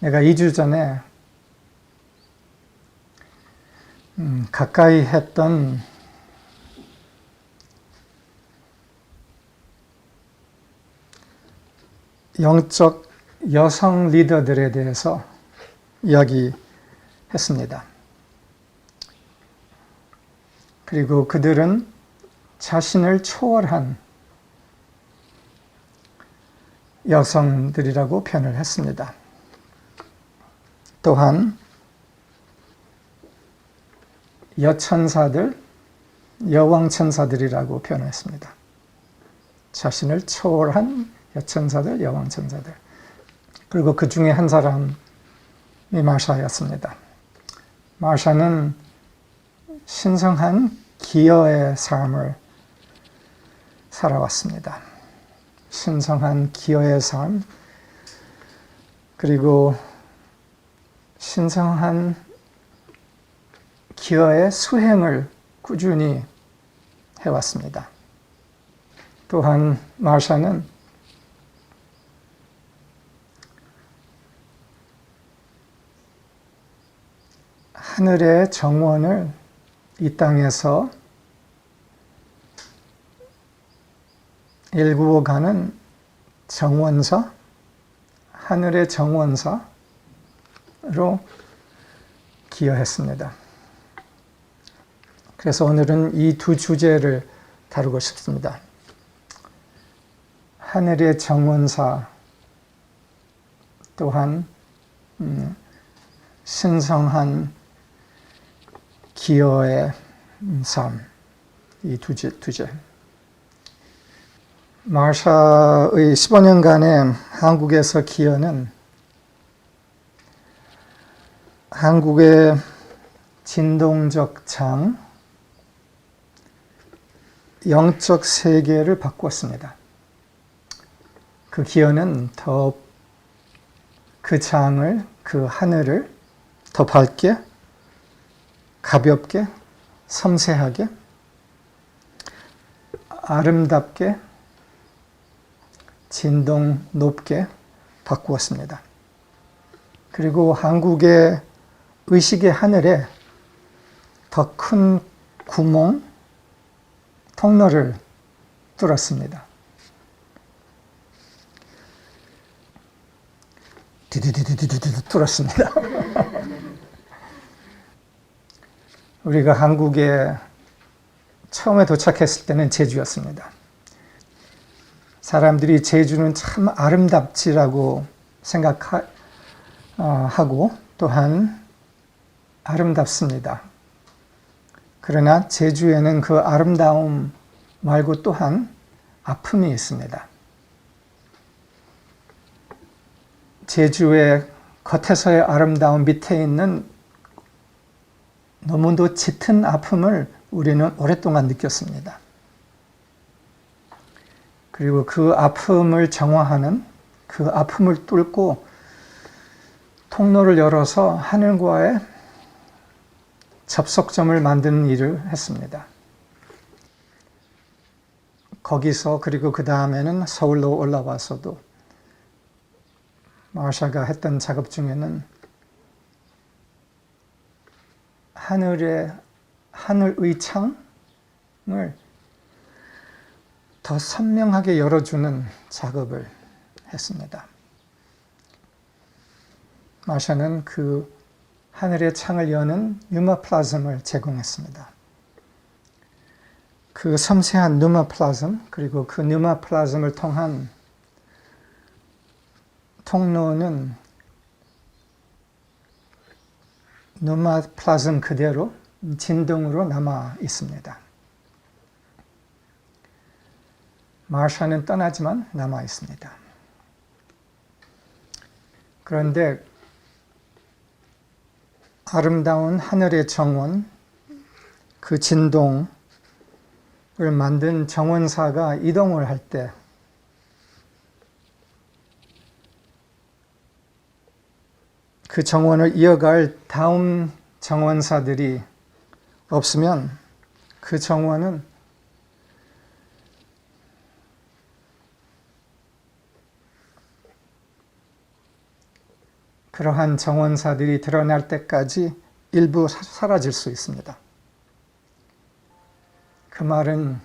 내가 2주 전에 가까이 했던 영적 여성 리더들에 대해서 이야기했습니다. 그리고 그들은 자신을 초월한 여성들이라고 표현을 했습니다. 또한 여천사들, 여왕천사들이라고 표현했습니다. 자신을 초월한 여천사들, 여왕천사들. 그리고 그 중에 한 사람이 마샤였습니다. 마샤는 신성한 기여의 삶을 살아왔습니다. 신성한 기여의 삶, 그리고 신성한 기여의 수행을 꾸준히 해왔습니다. 또한 마샤는 하늘의 정원을 이 땅에서 일구어가는 정원사, 하늘의 정원사로 기여했습니다. 그래서 오늘은 이 두 주제를 다루고 싶습니다. 하늘의 정원사, 또한 신성한 기여의 삶, 이 두 주제. 마샤의 15년간의 한국에서 기여는 한국의 진동적 장, 영적 세계를 바꾸었습니다. 그 기여는 더 그 장을, 그 하늘을 더 밝게, 가볍게, 섬세하게, 아름답게, 진동 높게 바꾸었습니다. 그리고 한국의 의식의 하늘에 더 큰 구멍, 통로를 뚫었습니다. 디디디디디디 뚫었습니다. 우리가 한국에 처음에 도착했을 때는 제주였습니다. 사람들이 제주는 참 아름답지라고 생각하고 또한 아름답습니다. 그러나 제주에는 그 아름다움 말고 또한 아픔이 있습니다. 제주의 겉에서의 아름다움 밑에 있는 너무도 짙은 아픔을 우리는 오랫동안 느꼈습니다. 그리고 그 아픔을 정화하는, 그 아픔을 뚫고 통로를 열어서 하늘과의 접속점을 만드는 일을 했습니다. 거기서 그리고 그 다음에는 서울로 올라와서도 마샤가 했던 작업 중에는 하늘의 창을 더 선명하게 열어주는 작업을 했습니다. 마샤는 그 하늘의 창을 여는 누마플라즘을 제공했습니다. 그 섬세한 누마플라즘, 그리고 그 누마플라즘을 통한 통로는 누마플라즘 그대로 진동으로 남아 있습니다. 마샤는 떠나지만 남아 있습니다. 그런데 아름다운 하늘의 정원, 그 진동을 만든 정원사가 이동을 할 때 그 정원을 이어갈 다음 정원사들이 없으면 그 정원은 그러한 정원사들이 드러날 때까지 일부 사라질 수 있습니다. 그 말은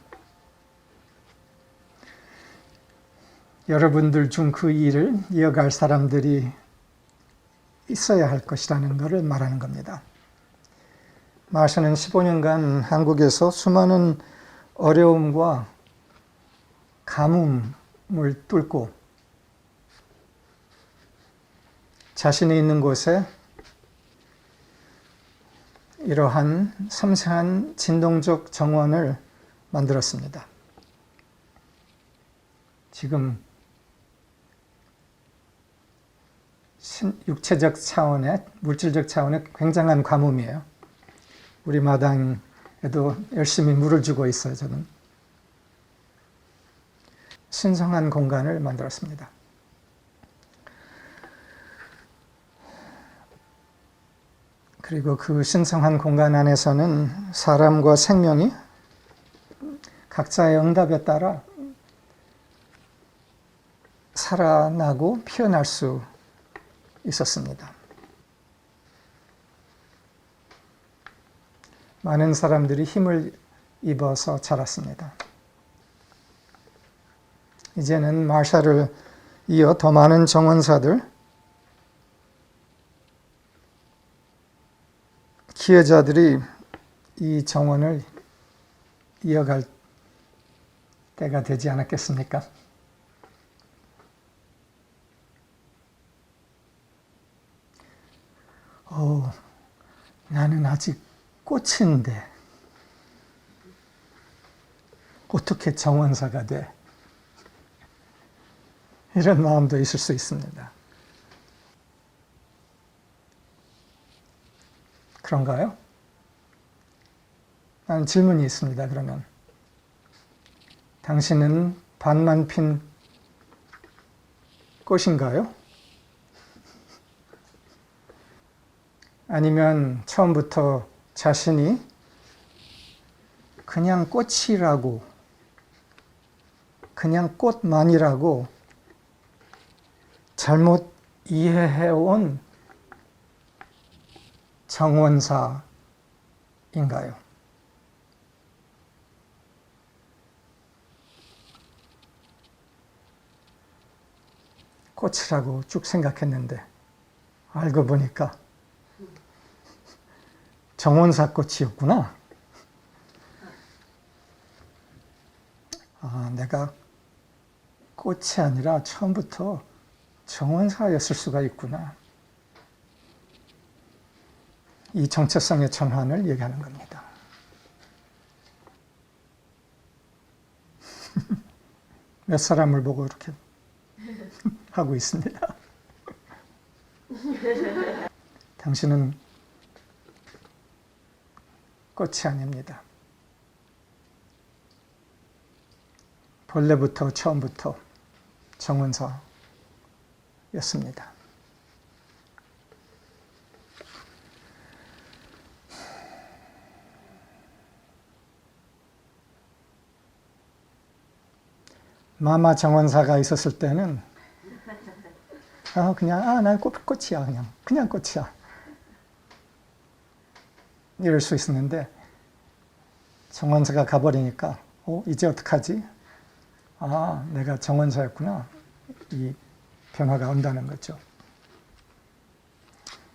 여러분들 중 그 일을 이어갈 사람들이 있어야 할 것이라는 것을 말하는 겁니다. 마샤는 15년간 한국에서 수많은 어려움과 가뭄을 뚫고 자신이 있는 곳에 이러한 섬세한 진동적 정원을 만들었습니다. 지금 육체적 차원의, 물질적 차원의 굉장한 가뭄이에요. 우리 마당에도 열심히 물을 주고 있어요, 저는. 신성한 공간을 만들었습니다. 그리고 그 신성한 공간 안에서는 사람과 생명이 각자의 응답에 따라 살아나고 피어날 수 있었습니다. 많은 사람들이 힘을 입어서 자랐습니다. 이제는 마샤를 이어 더 많은 정원사들, 기여자들이 이 정원을 이어갈 때가 되지 않았겠습니까? 나는 아직 꽃인데 어떻게 정원사가 돼? 이런 마음도 있을 수 있습니다. 그런가요? 나는 질문이 있습니다. 그러면 당신은 반만 핀 꽃인가요? 아니면 처음부터 자신이 그냥 꽃이라고, 그냥 꽃만이라고 잘못 이해해온 정원사인가요? 꽃이라고 쭉 생각했는데 알고 보니까 정원사 꽃이었구나. 내가 꽃이 아니라 처음부터 정원사였을 수가 있구나. 이 정체성의 전환을 얘기하는 겁니다. 몇 사람을 보고 이렇게 하고 있습니다. 당신은 꽃이 아닙니다. 본래부터 처음부터 정원사였습니다. 마마 정원사가 있었을 때는 난 꽃이야, 그냥 꽃이야. 이럴 수 있었는데 정원사가 가버리니까 이제 어떡하지? 내가 정원사였구나. 이 변화가 온다는 거죠.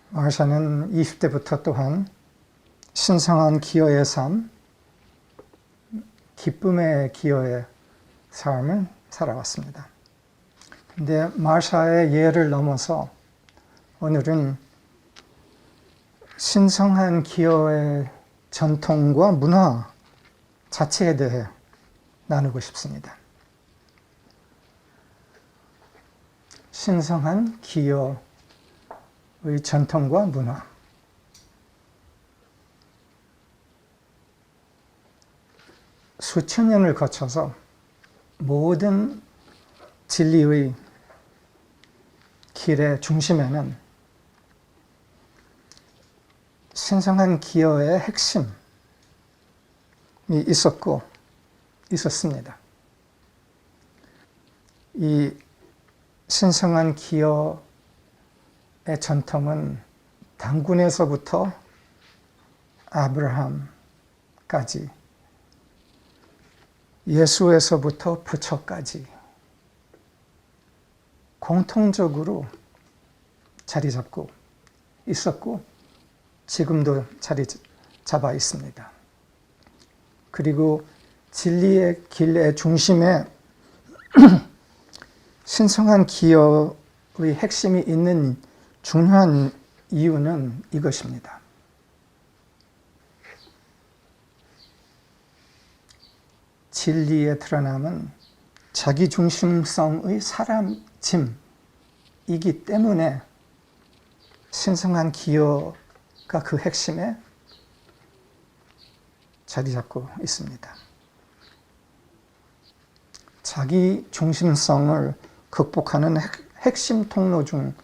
마샤는 20대부터 또한 신성한 기여의 삶, 기쁨의 기여의 삶을 살아왔습니다. 근데 마샤의 예를 넘어서 오늘은 신성한 기여의 전통과 문화 자체에 대해 나누고 싶습니다. 신성한 기여의 전통과 문화. 수천 년을 거쳐서 모든 진리의 길의 중심에는 신성한 기여의 핵심이 있었습니다. 이 신성한 기여의 전통은 단군에서부터 아브라함까지, 예수에서부터 부처까지 공통적으로 자리 잡고 있었고 지금도 자리 잡아 있습니다. 그리고 진리의 길의 중심에 신성한 기여의 핵심이 있는 중요한 이유는 이것입니다. 진리의 드러남은 자기중심성의 사람짐이기 때문에 신성한 기여가 그 핵심에 자리 잡고 있습니다. 자기중심성을 극복하는 핵심 통로 중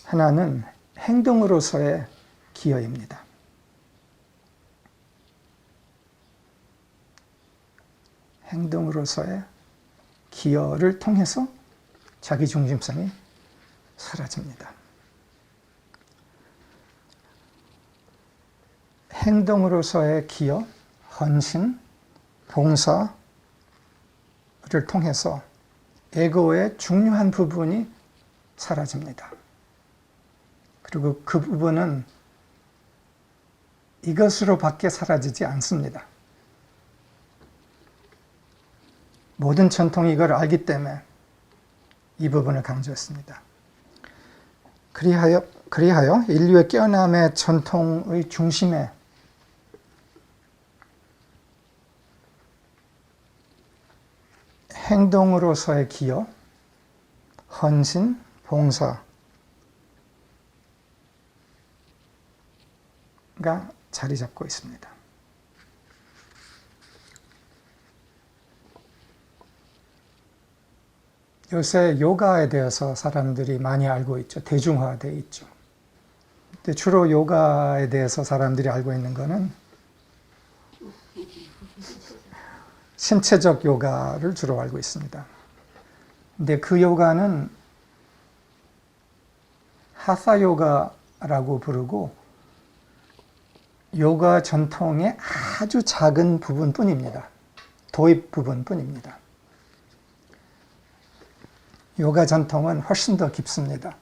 하나는 행동으로서의 기여입니다. 행동으로서의 기여를 통해서 자기중심성이 사라집니다. 행동으로서의 기여, 헌신, 봉사를 통해서 에고의 중요한 부분이 사라집니다. 그리고 그 부분은 이것으로밖에 사라지지 않습니다. 모든 전통이 이걸 알기 때문에 이 부분을 강조했습니다. 그리하여 인류의 깨어남의 전통의 중심에 행동으로서의 기여, 헌신, 봉사가 자리 잡고 있습니다. 요새 요가에 대해서 사람들이 많이 알고 있죠. 대중화되어 있죠. 근데 주로 요가에 대해서 사람들이 알고 있는 거는 신체적 요가를 주로 알고 있습니다. 근데 그 요가는 하사 요가라고 부르고 요가 전통의 아주 작은 부분뿐입니다. 도입 부분뿐입니다. 요가 전통은 훨씬 더 깊습니다.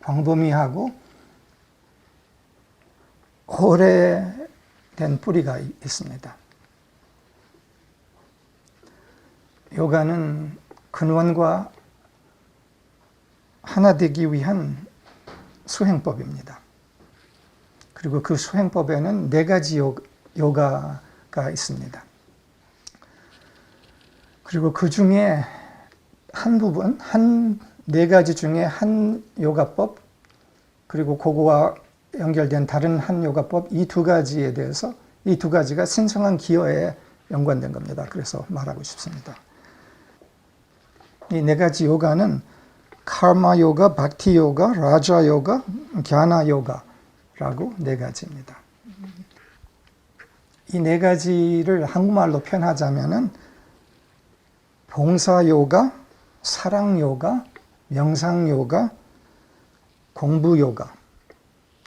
광범위하고 오래된 뿌리가 있습니다. 요가는 근원과 하나 되기 위한 수행법입니다. 그리고 그 수행법에는 4가지 요가가 있습니다. 그리고 그 중에 한 부분, 4가지 중에 한 요가법, 그리고 그거와 연결된 다른 한 요가법, 이 2가지에 대해서, 이 2가지가 신성한 기여에 연관된 겁니다. 그래서 말하고 싶습니다. 이 4가지 요가는 카르마 요가, 박티 요가, 라자 요가, 갸나 요가라고 4가지입니다. 이 4가지를 한국말로 표현하자면은 봉사 요가, 사랑 요가, 명상 요가, 공부 요가,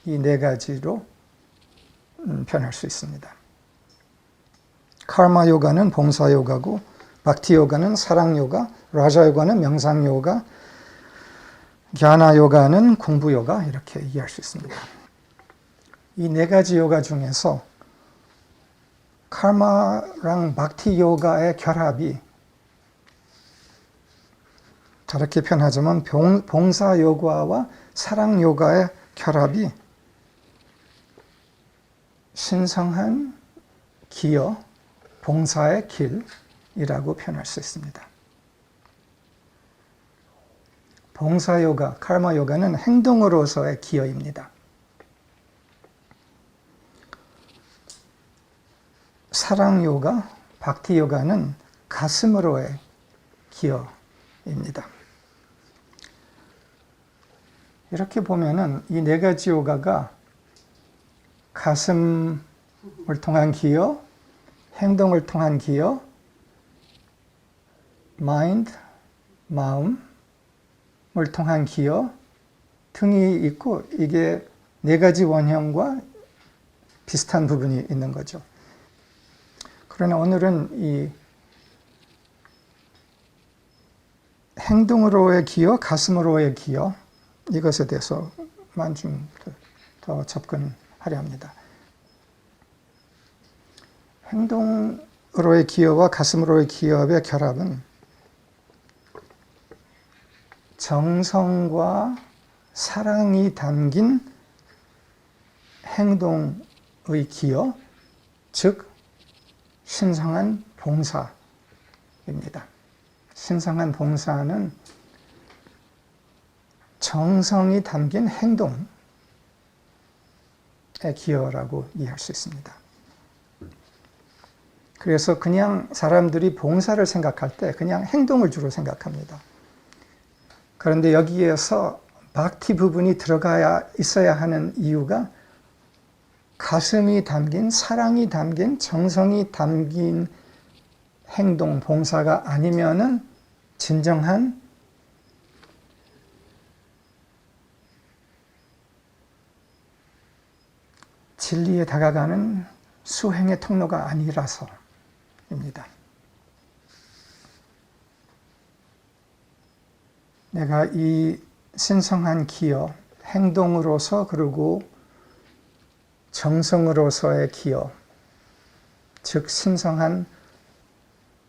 이 4가지로 표현할 수 있습니다. 카르마 요가는 봉사 요가고, 박티 요가는 사랑 요가, 라자 요가는 명상 요가, 갸나 요가는 공부 요가, 이렇게 이해할 수 있습니다. 이 4가지 요가 중에서 카르마랑 박티 요가의 결합이, 저렇게 표현하자면 봉사 요가와 사랑 요가의 결합이 신성한 기여, 봉사의 길이라고 표현할 수 있습니다. 봉사 요가, 카르마 요가는 행동으로서의 기여입니다. 사랑 요가, 박티 요가는 가슴으로의 기여입니다. 이렇게 보면은 이 4가지 요가가 가슴을 통한 기여, 행동을 통한 기여, 마인드, 마음을 통한 기여, 등이 있고 이게 네 가지 원형과 비슷한 부분이 있는 거죠. 그러나 오늘은 이 행동으로의 기여, 가슴으로의 기여, 이것에 대해서만 좀 더 접근하려 합니다. 행동으로의 기여와 가슴으로의 기여의 결합은 정성과 사랑이 담긴 행동의 기여, 즉 신성한 봉사입니다. 신성한 봉사는 정성이 담긴 행동의 기여라고 이해할 수 있습니다. 그래서 그냥 사람들이 봉사를 생각할 때 그냥 행동을 주로 생각합니다. 그런데 여기에서 박티 부분이 들어가야 있어야 하는 이유가 가슴이 담긴, 사랑이 담긴, 정성이 담긴 행동, 봉사가 아니면은 진정한 진리에 다가가는 수행의 통로가 아니라서입니다. 내가 이 신성한 기여, 행동으로서 그리고 정성으로서의 기여, 즉 신성한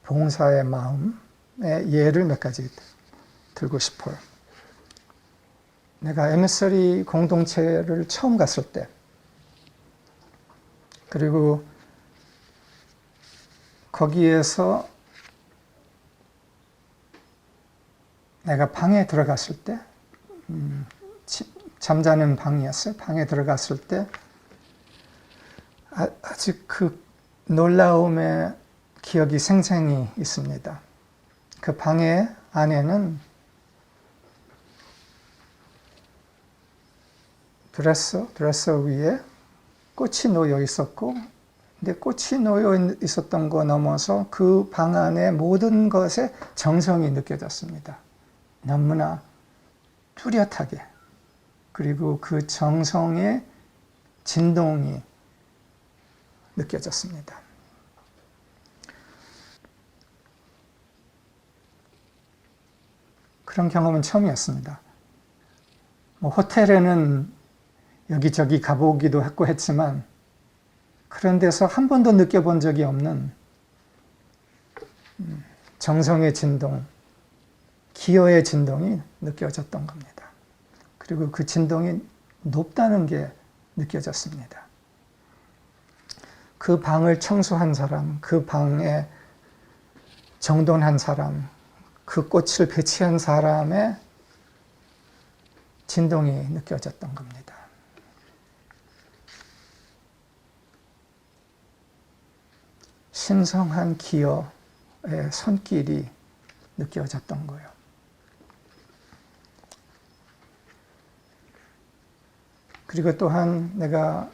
봉사의 마음의 예를 몇 가지 들고 싶어요. 내가 에미서리 공동체를 처음 갔을 때, 그리고 거기에서 내가 방에 들어갔을 때, 잠자는 방이었어요. 방에 들어갔을 때 아직 그 놀라움의 기억이 생생히 있습니다. 그 방의 안에는 드레서 위에 꽃이 놓여 있었고, 근데 꽃이 놓여 있었던 거 넘어서 그 방 안에 모든 것에 정성이 느껴졌습니다. 너무나 뚜렷하게. 그리고 그 정성의 진동이 느껴졌습니다. 그런 경험은 처음이었습니다. 호텔에는 여기저기 가보기도 했고 했지만 그런 데서 한 번도 느껴본 적이 없는 정성의 진동, 기여의 진동이 느껴졌던 겁니다. 그리고 그 진동이 높다는 게 느껴졌습니다. 그 방을 청소한 사람, 그 방에 정돈한 사람, 그 꽃을 배치한 사람의 진동이 느껴졌던 겁니다. 신성한 기여의 손길이 느껴졌던 거예요. 그리고 또한 내가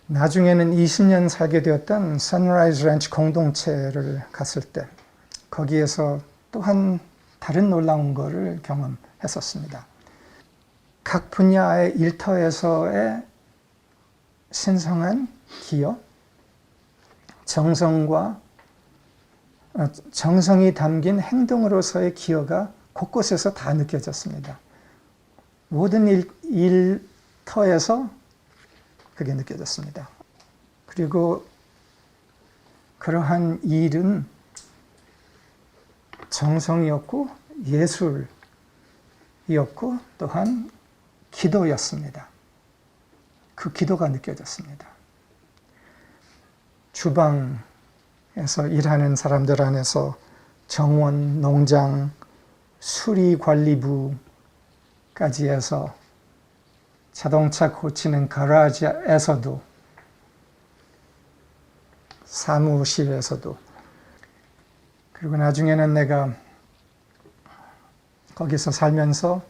나중에는 20년 살게 되었던 선라이즈 랜치 공동체를 갔을 때 거기에서 또한 다른 놀라운 것을 경험했었습니다. 각 분야의 일터에서의 신성한 기여, 정성이 담긴 행동으로서의 기여가 곳곳에서 다 느껴졌습니다. 모든 일터에서 그게 느껴졌습니다. 그리고 그러한 일은 정성이었고 예술이었고 또한 기도였습니다. 그 기도가 느껴졌습니다. 주방에서 일하는 사람들 안에서 정원, 농장, 수리관리부까지 해서 자동차 고치는 가라지에서도 사무실에서도 그리고 나중에는 내가 거기서 살면서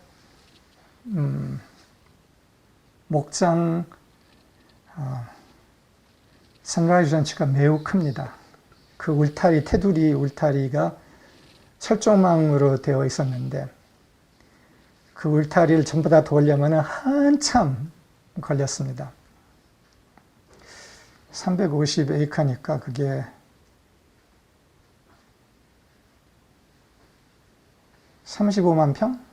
목장 선라이즈 런치가 매우 큽니다. 그 울타리, 테두리 울타리가 철조망으로 되어 있었는데 그 울타리를 전부 다 돌려면 한참 걸렸습니다. 350에이커니까 그게 35만 평?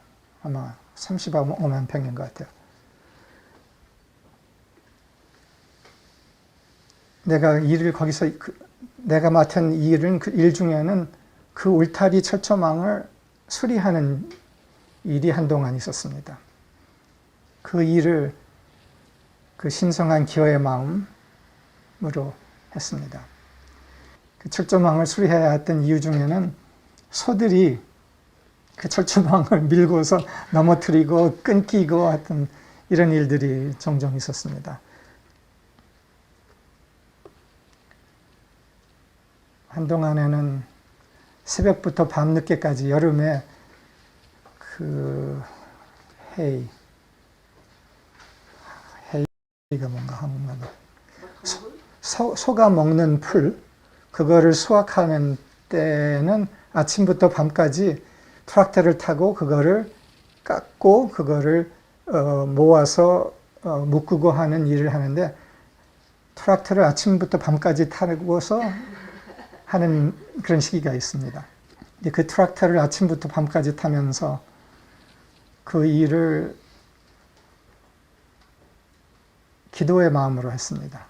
아마 35만 평인 것 같아요. 내가 일을 거기서 내가 맡은 일은 그 일 중에는 그 울타리 철조망을 수리하는 일이 한동안 있었습니다. 그 일을 그 신성한 기여의 마음으로 했습니다. 그 철조망을 수리해야 했던 이유 중에는 소들이 그 철조망을 밀고서 넘어뜨리고 끊기고 하여튼 이런 일들이 종종 있었습니다. 한동안에는 새벽부터 밤늦게까지 여름에 그 헤이가 뭔가 한국말로 소가 먹는 풀 그거를 수확하는 때는 아침부터 밤까지 트랙터를 타고 그거를 깎고 그거를 모아서 묶고 하는 일을 하는데 트랙터를 아침부터 밤까지 타고서 하는 그런 시기가 있습니다. 그 트랙터를 아침부터 밤까지 타면서 그 일을 기도의 마음으로 했습니다.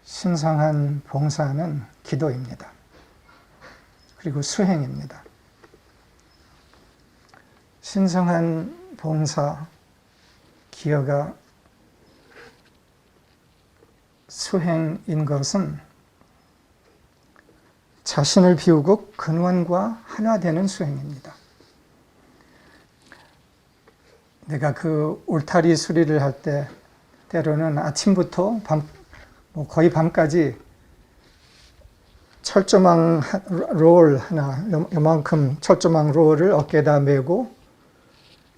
신성한 봉사는 기도입니다. 그리고 수행입니다. 신성한 봉사, 기여가 수행인 것은 자신을 비우고 근원과 하나 되는 수행입니다. 내가 그 울타리 수리를 할 때 때로는 아침부터 거의 밤까지 철조망 롤 하나, 요만큼 철조망 롤을 어깨에다 메고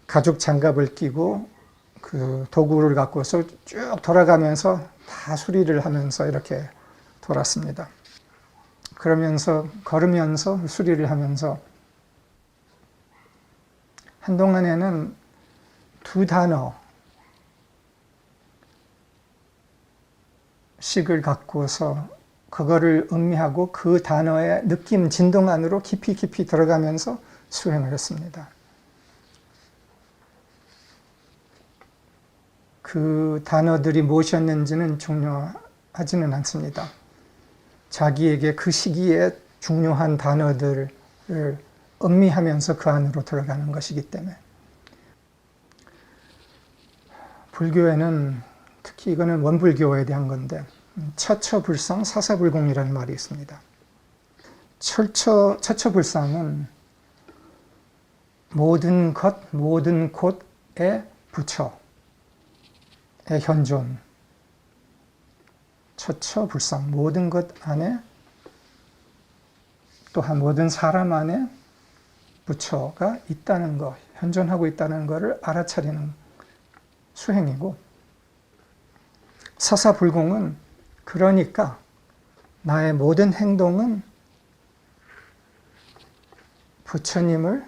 가죽 장갑을 끼고 그 도구를 갖고서 쭉 돌아가면서 다 수리를 하면서 이렇게 돌았습니다. 그러면서 걸으면서 수리를 하면서 한동안에는 두 단어 식을 갖고서 그거를 음미하고 그 단어의 느낌, 진동 안으로 깊이 들어가면서 수행을 했습니다. 그 단어들이 무엇이었는지는 중요하지는 않습니다. 자기에게 그 시기에 중요한 단어들을 음미하면서 그 안으로 들어가는 것이기 때문에 불교에는 특히 이거는 원불교에 대한 건데 처처불상 사사불공이라는 말이 있습니다. 처처불상은 모든 것, 모든 곳의 부처의 현존, 처처불상, 모든 것 안에 또한 모든 사람 안에 부처가 있다는 것, 현존하고 있다는 것을 알아차리는 수행이고, 사사불공은 그러니까 나의 모든 행동은 부처님을,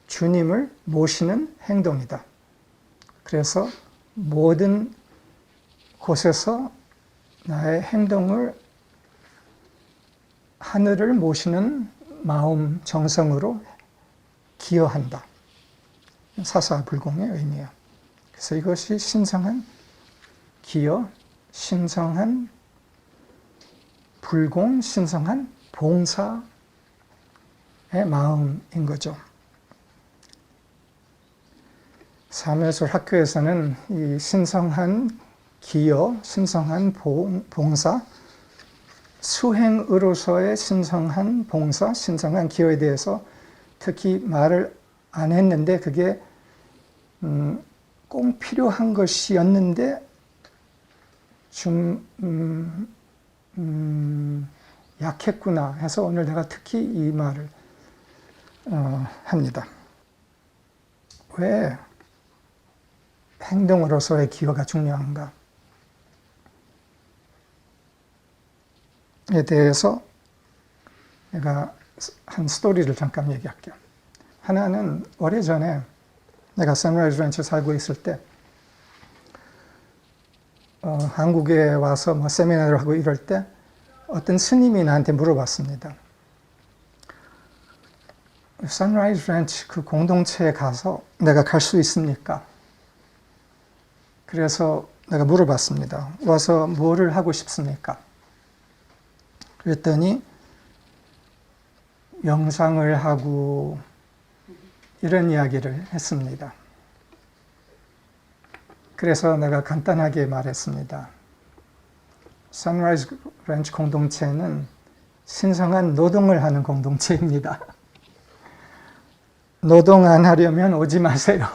주님을 모시는 행동이다. 그래서 모든 곳에서 나의 행동을 하늘을 모시는 마음, 정성으로 기여한다. 사사불공의 의미예요. 그래서 이것이 신성한 기여, 신성한 불공, 신성한 봉사의 마음인 거죠. 사무예술 학교에서는 이 신성한 기여, 신성한 봉사, 수행으로서의 신성한 봉사, 신성한 기여에 대해서 특히 말을 안 했는데 그게 꼭 필요한 것이었는데 좀 약했구나 해서 오늘 내가 특히 이 말을 합니다. 왜 행동으로서의 기여가 중요한가? 대해서 내가 한 스토리를 잠깐 얘기할게요. 하나는 오래전에 내가 선라이즈 렌치에 살고 있을 때 한국에 와서 뭐 세미나를 하고 이럴 때 어떤 스님이 나한테 물어봤습니다. 선라이즈 렌치 그 공동체에 가서 내가 갈 수 있습니까? 그래서 내가 물어봤습니다. 와서 뭐를 하고 싶습니까? 그랬더니 명상을 하고 이런 이야기를 했습니다. 그래서 내가 간단하게 말했습니다. 선라이즈 렌치 공동체는 신성한 노동을 하는 공동체입니다. 노동 안 하려면 오지 마세요.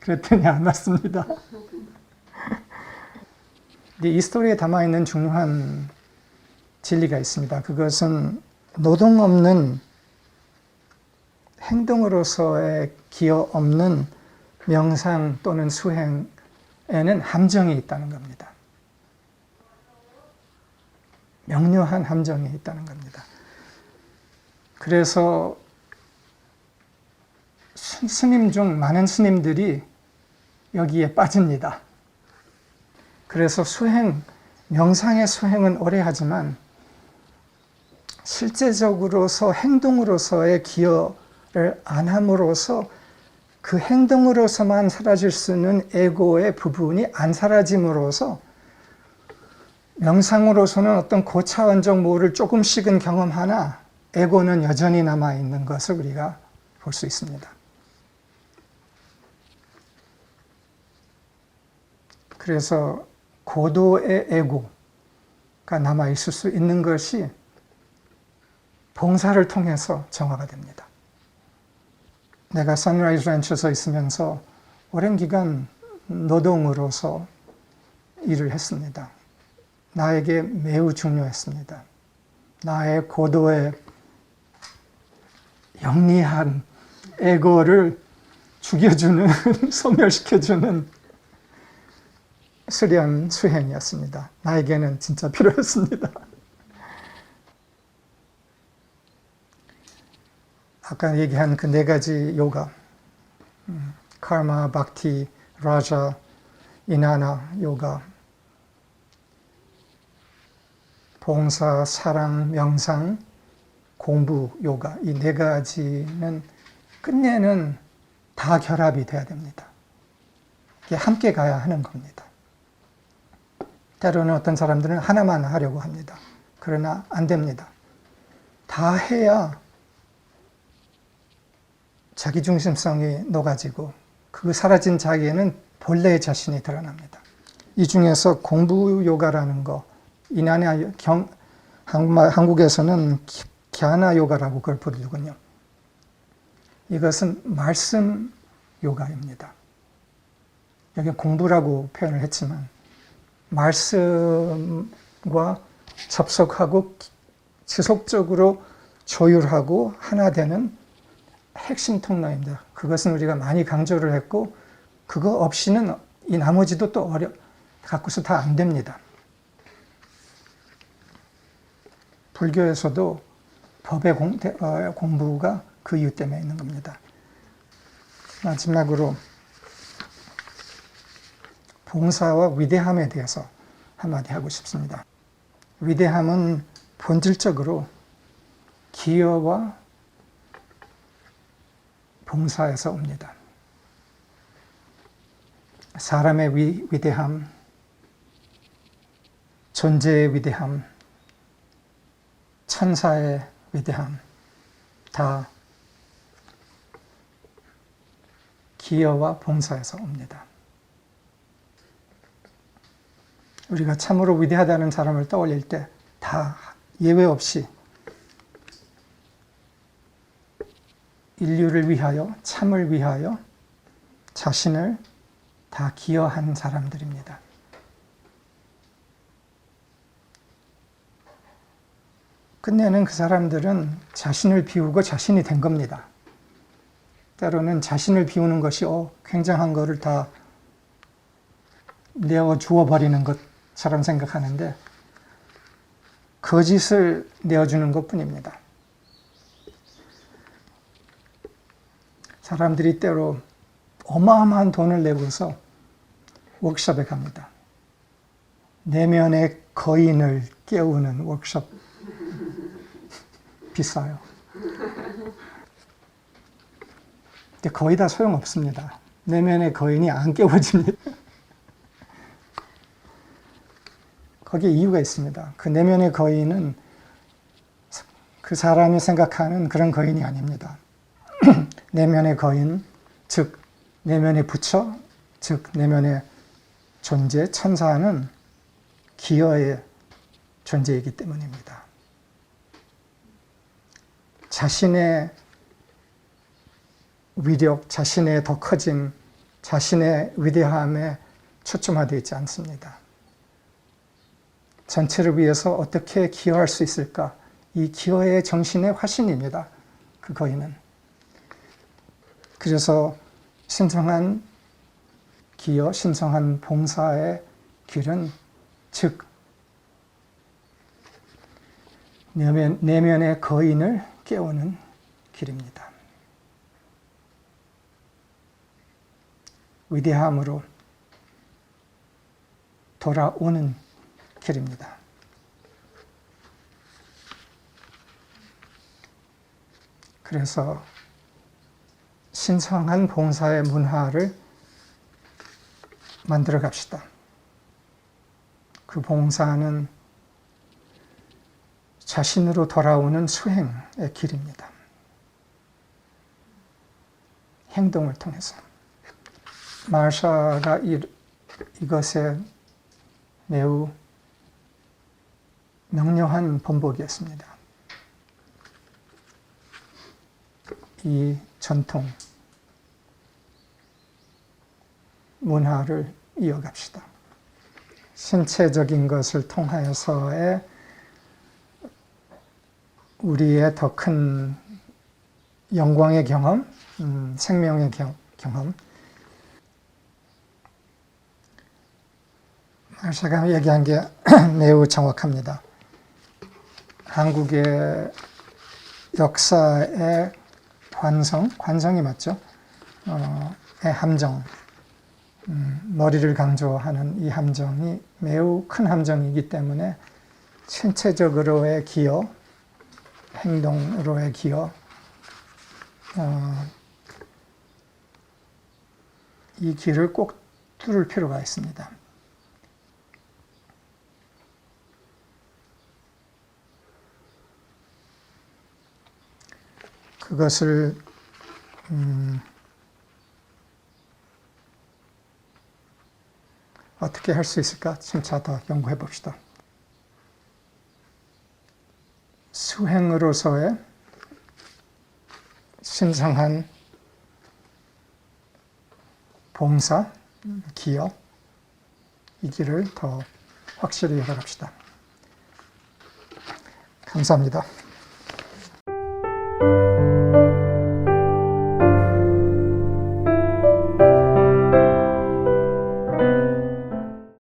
그랬더니 안 왔습니다. 이 스토리에 담아있는 중요한 진리가 있습니다. 그것은 노동 없는 행동으로서의 기여 없는 명상 또는 수행에는 함정이 있다는 겁니다. 명료한 함정이 있다는 겁니다. 그래서 스님 중 많은 스님들이 여기에 빠집니다. 그래서 명상의 수행은 오래 하지만 실제적으로서 행동으로서의 기여를 안 함으로써 그 행동으로서만 사라질 수 있는 에고의 부분이 안 사라짐으로써 명상으로서는 어떤 고차원적 뭐를 조금씩은 경험하나 에고는 여전히 남아있는 것을 우리가 볼 수 있습니다. 그래서 고도의 에고가 남아있을 수 있는 것이 봉사를 통해서 정화가 됩니다. 내가 선라이즈 렌치에 있으면서 오랜 기간 노동으로서 일을 했습니다. 나에게 매우 중요했습니다. 나의 고도의 영리한 에고를 죽여주는, 소멸시켜주는 수련 수행이었습니다. 나에게는 진짜 필요했습니다. 아까 얘기한 그 네 가지 요가, 카르마, 박티, 라자, 이나나 요가, 봉사, 사랑, 명상, 공부, 요가, 이 네 가지는 끝내는 다 결합이 돼야 됩니다. 이게 함께 가야 하는 겁니다. 때로는 어떤 사람들은 하나만 하려고 합니다. 그러나 안 됩니다. 다 해야 자기중심성이 녹아지고 그 사라진 자기에는 본래의 자신이 드러납니다. 이 중에서 공부 요가라는 거, 이나나 한국에서는 갸나 요가라고 그걸 부르더군요. 이것은 말씀 요가입니다. 여기 공부라고 표현을 했지만 말씀과 접속하고 지속적으로 조율하고 하나 되는 핵심 통로입니다. 그것은 우리가 많이 강조를 했고 그거 없이는 이 나머지도 또 갖고서 다 안 됩니다. 불교에서도 법의 공부가 그 이유 때문에 있는 겁니다. 마지막으로 봉사와 위대함에 대해서 한마디 하고 싶습니다. 위대함은 본질적으로 기여와 봉사에서 옵니다. 사람의 위대함, 존재의 위대함, 천사의 위대함, 다 기여와 봉사에서 옵니다. 우리가 참으로 위대하다는 사람을 떠올릴 때 다 예외 없이 인류를 위하여, 참을 위하여 자신을 다 기여한 사람들입니다. 끝내는 그 사람들은 자신을 비우고 자신이 된 겁니다. 때로는 자신을 비우는 것이 굉장한 거를 다 내어 주어버리는 것처럼 생각하는데 거짓을 내어주는 것뿐입니다. 사람들이 때로 어마어마한 돈을 내고서 워크숍에 갑니다. 내면의 거인을 깨우는 워크숍. 비싸요. 근데 거의 다 소용없습니다. 내면의 거인이 안 깨워집니다. 거기에 이유가 있습니다. 그 내면의 거인은 그 사람이 생각하는 그런 거인이 아닙니다. 내면의 거인, 즉 내면의 부처, 즉 내면의 존재, 천사는 기어의 존재이기 때문입니다. 자신의 위력, 자신의 더 커짐, 자신의 위대함에 초점화되어 있지 않습니다. 전체를 위해서 어떻게 기여할 수 있을까? 이 기여의 정신의 화신입니다. 그 거인은. 그래서 신성한 기여, 신성한 봉사의 길은 즉 내면의 거인을 깨우는 길입니다. 위대함으로 돌아오는 길입니다. 그래서 신성한 봉사의 문화를 만들어 갑시다. 그 봉사는 자신으로 돌아오는 수행의 길입니다. 행동을 통해서. 마르샤가 이것에 매우 명료한 본보기였습니다. 이 전통, 문화를 이어갑시다. 신체적인 것을 통하여서의 우리의 더 큰 영광의 경험, 생명의 경험. 마르샤가 얘기한 게 매우 정확합니다. 한국의 역사의 관성이 맞죠? 의 함정, 머리를 강조하는 이 함정이 매우 큰 함정이기 때문에 신체적으로의 기여, 행동으로의 기여, 이 길을 꼭 뚫을 필요가 있습니다. 그것을 어떻게 할 수 있을까? 진짜 더 연구해 봅시다. 수행으로서의 신성한 봉사, 기여, 이 길을 더 확실히 열어갑시다. 감사합니다.